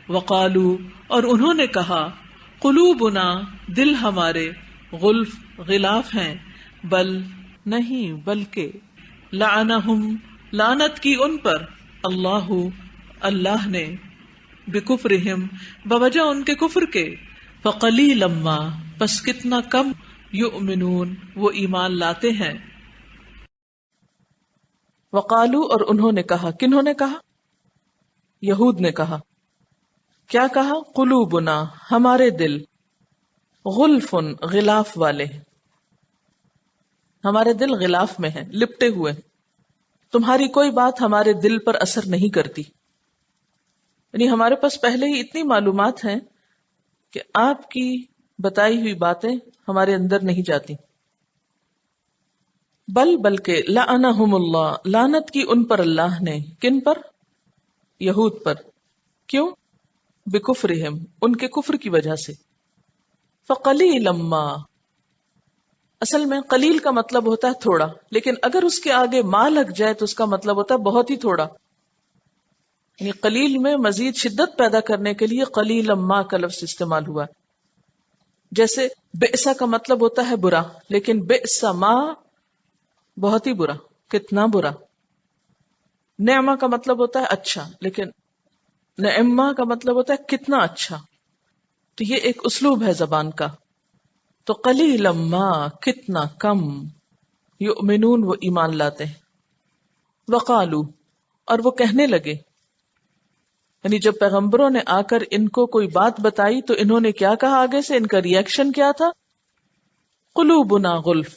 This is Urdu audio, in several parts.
وقالو اور انہوں نے کہا قلوبنا دل ہمارے غلف غلاف ہیں بل نہیں بلکہ لعنہم لعنت کی ان پر اللہ اللہ نے بکفرہم بوجہ ان کے کفر کے فقلیلا ما پس کتنا کم یؤمنون وہ ایمان لاتے ہیں. وقالو اور انہوں نے کہا کنہوں نے کہا؟ یہود نے کہا. کیا کہا؟ قلوبنا ہمارے دل غلفن غلاف والے ہیں. ہمارے دل غلاف میں ہیں لپٹے ہوئے ہیں. تمہاری کوئی بات ہمارے دل پر اثر نہیں کرتی. یعنی ہمارے پاس پہلے ہی اتنی معلومات ہیں کہ آپ کی بتائی ہوئی باتیں ہمارے اندر نہیں جاتی. بلکہ لعنہم اللہ لعنت کی ان پر اللہ نے. کن پر؟ یہود پر. کیوں؟ بکفرہم ان کے کفر کی وجہ سے. فقلیلا ما اصل میں قلیل کا مطلب ہوتا ہے تھوڑا، لیکن اگر اس کے آگے ما لگ جائے تو اس کا مطلب ہوتا ہے بہت ہی تھوڑا. یعنی قلیل میں مزید شدت پیدا کرنے کے لیے قلیلا ما کا لفظ استعمال ہوا. جیسے بئس کا مطلب ہوتا ہے برا، لیکن بئس ما بہت ہی برا، کتنا برا. نعمہ کا مطلب ہوتا ہے اچھا، لیکن نعمہ کا مطلب ہوتا ہے کتنا اچھا. تو یہ ایک اسلوب ہے زبان کا. تو قلیلا ما کتنا کم یؤمنون وہ ایمان لاتے ہیں. وقالو اور وہ کہنے لگے، یعنی جب پیغمبروں نے آ کر ان کو کوئی بات بتائی تو انہوں نے کیا کہا؟ آگے سے ان کا ریئیکشن کیا تھا؟ قلوبنا غلف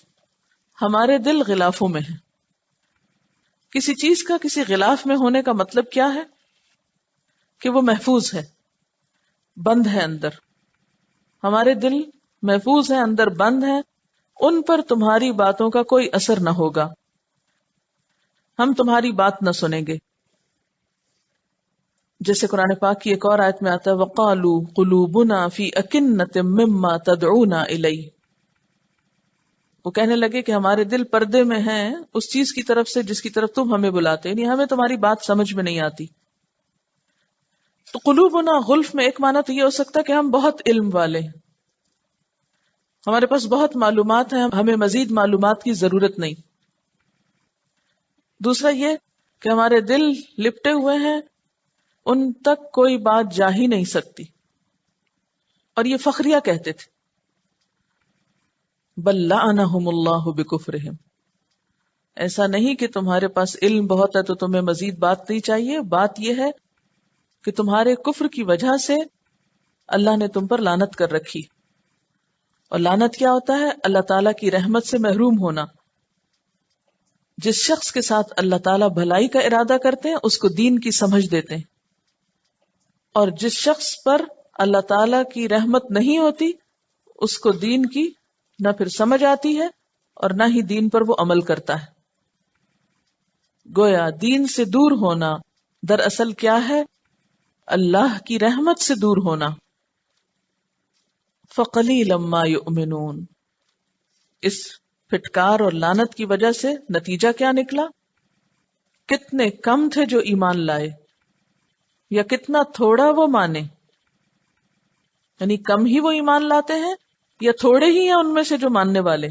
ہمارے دل غلافوں میں ہیں. کسی چیز کا کسی غلاف میں ہونے کا مطلب کیا ہے؟ کہ وہ محفوظ ہے، بند ہے اندر. ہمارے دل محفوظ ہیں، اندر بند ہیں، ان پر تمہاری باتوں کا کوئی اثر نہ ہوگا، ہم تمہاری بات نہ سنیں گے. جیسے قرآن پاک کی ایک اور آیت میں آتا ہے وَقَالُوا قُلُوبُنَا فِي أَكِنَّةٍ مِّمَّا تَدْعُونَا إِلَيْهِ. وہ کہنے لگے کہ ہمارے دل پردے میں ہیں اس چیز کی طرف سے جس کی طرف تم ہمیں بلاتے، یعنی ہمیں تمہاری بات سمجھ میں نہیں آتی. تو قلوبنا غلف میں ایک معنی تو یہ ہو سکتا ہے کہ ہم بہت علم والے ہیں، ہمارے پاس بہت معلومات ہیں، ہمیں مزید معلومات کی ضرورت نہیں. دوسرا یہ کہ ہمارے دل لپٹے ہوئے ہیں، ان تک کوئی بات جا ہی نہیں سکتی. اور یہ فخریہ کہتے تھے. بل لعنہم اللہ بکفرہم ایسا نہیں کہ تمہارے پاس علم بہت ہے تو تمہیں مزید بات نہیں چاہیے. بات یہ ہے کہ تمہارے کفر کی وجہ سے اللہ نے تم پر لعنت کر رکھی. اور لعنت کیا ہوتا ہے؟ اللہ تعالیٰ کی رحمت سے محروم ہونا. جس شخص کے ساتھ اللہ تعالیٰ بھلائی کا ارادہ کرتے ہیں اس کو دین کی سمجھ دیتے ہیں، اور جس شخص پر اللہ تعالیٰ کی رحمت نہیں ہوتی اس کو دین کی نہ پھر سمجھ آتی ہے اور نہ ہی دین پر وہ عمل کرتا ہے. گویا دین سے دور ہونا دراصل کیا ہے؟ اللہ کی رحمت سے دور ہونا. فقلیلا ما یؤمنون اس پھٹکار اور لعنت کی وجہ سے نتیجہ کیا نکلا؟ کتنے کم تھے جو ایمان لائے، یا کتنا تھوڑا وہ مانے. یعنی کم ہی وہ ایمان لاتے ہیں یا تھوڑے ہی ہیں ان میں سے جو ماننے والے.